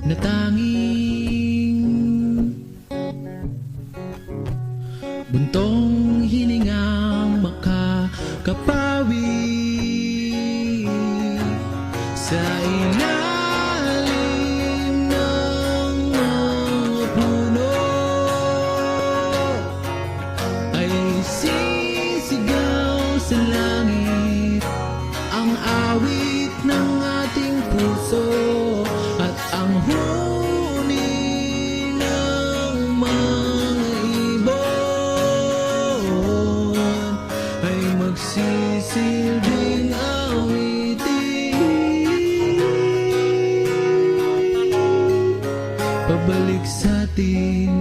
na tanging buntong hiningang makakapawi sa ilalim ng mga puno ay sisigaw sa langit ang awit ng ating puso at ang huni ng mga ibon ay magsisilbing awitin pabalik sa atin.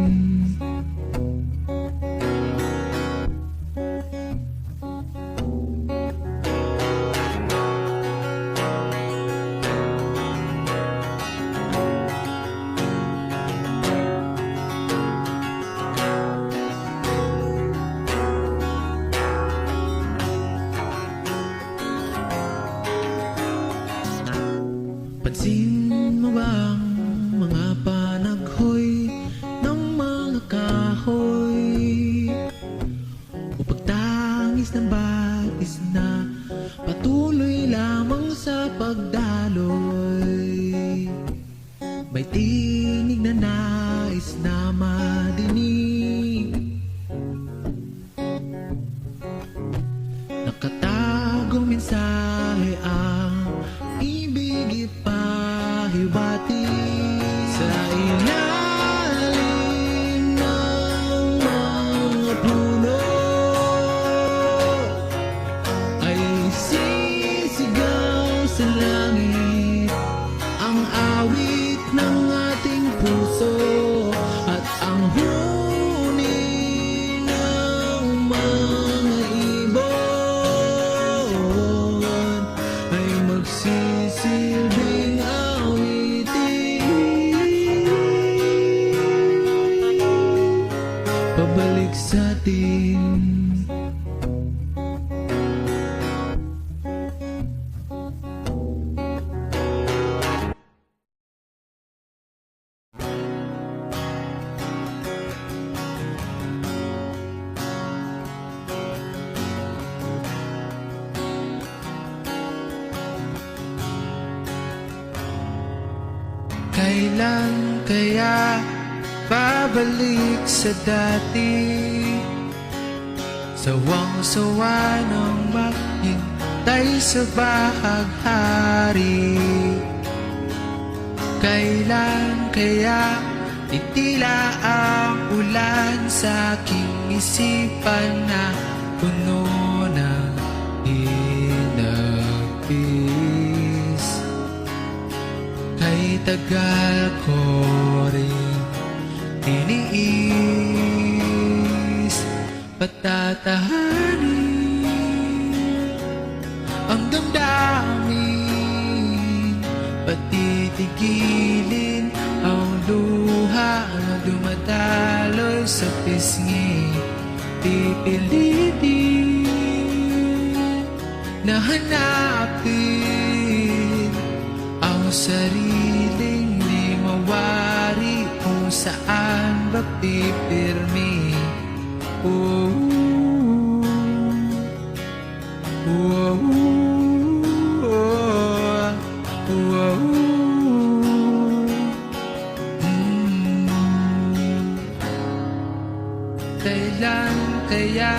Pansin mo bang mga panaghoy ng mga kahoy o pagtangis ng batis na patuloy lamang sa pagdaloy? May tinig na nais na madinig, nakatagong mensahe ang ibig ipahibati sa ilalim ng mga puno ay sisigaw sa langit ang awit ng ating puso at ang huni ng mga ibon ay magsisilbing awitin pabalik sa atin. Kailan kaya babalik sa dati? Sawang-sawa nang maghintay sa bahaghari. Kailan kaya titila ang ulan sa aking isipan na puno ng hinagpis? Kay tagal ko rin tiniis patatahanin ang damdamin, patitigilin ang luha na dumadaloy sa pisngi. Pipilitin na hanapin ang sariling di mawari kung saan ba pipirmi. Oh, oh, oh, oh, Kailan kaya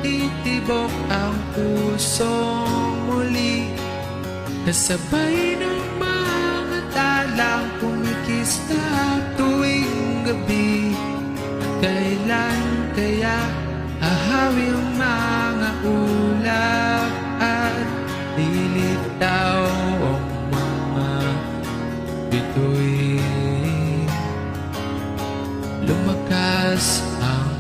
titibok ang pusong muli, kasabay ng mga talang kumikista tuwing gabi? Kailan kaya ahawi ang mga ulap at lilitaw ang mga bituin? Lumakas ang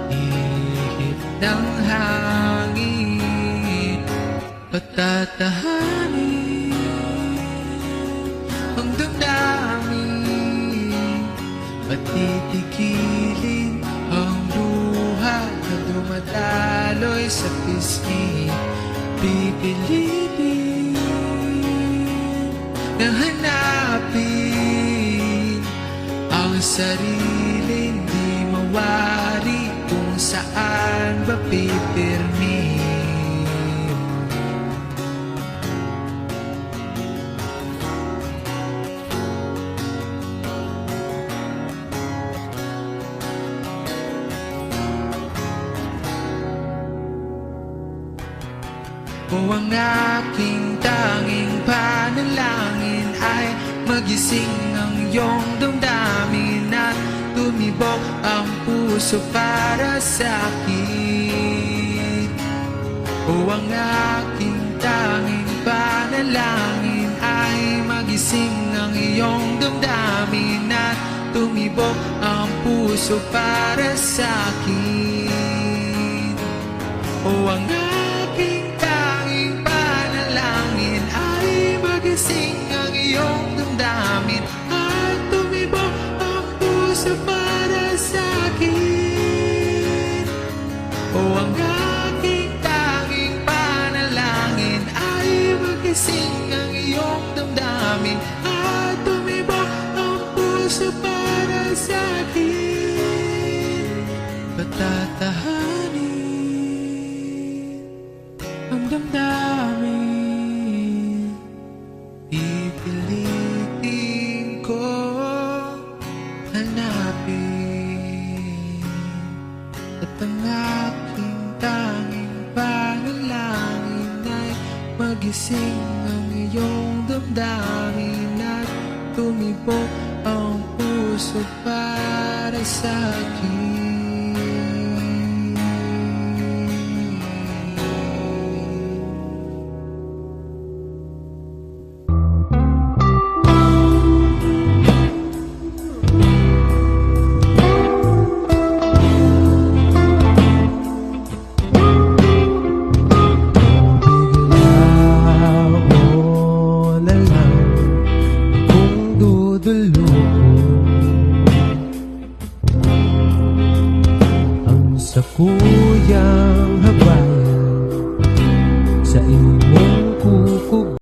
ihip ng hangin, patatahanin ang damdamin, patitigilin ang luha na dumadaloy sa pisngi. Pipilitin na hanapin sariling di mawari, kung saan ba pipirmi. O ang aking tanging panalangin ay magising ang iyong damdamin at tumibok ang puso para sa akin. O ang aking tanging panalangin ay magising ang iyong damdamin at tumibok ang puso para sa akin. O ang aking tanging panalangin ay magising ang iyong damdamin at tumibok ang puso para sa akin. O ang aking tanging panalangin ay magising ang iyong damdamin at tumibok ang puso para sa akin. Patatahanin ang damdamin, pipilitin ko hanapin, at ang aking tanging panalangin ay magising ang iyong damdamin at tumibok ang puso para sa akin. Sa kuyang habang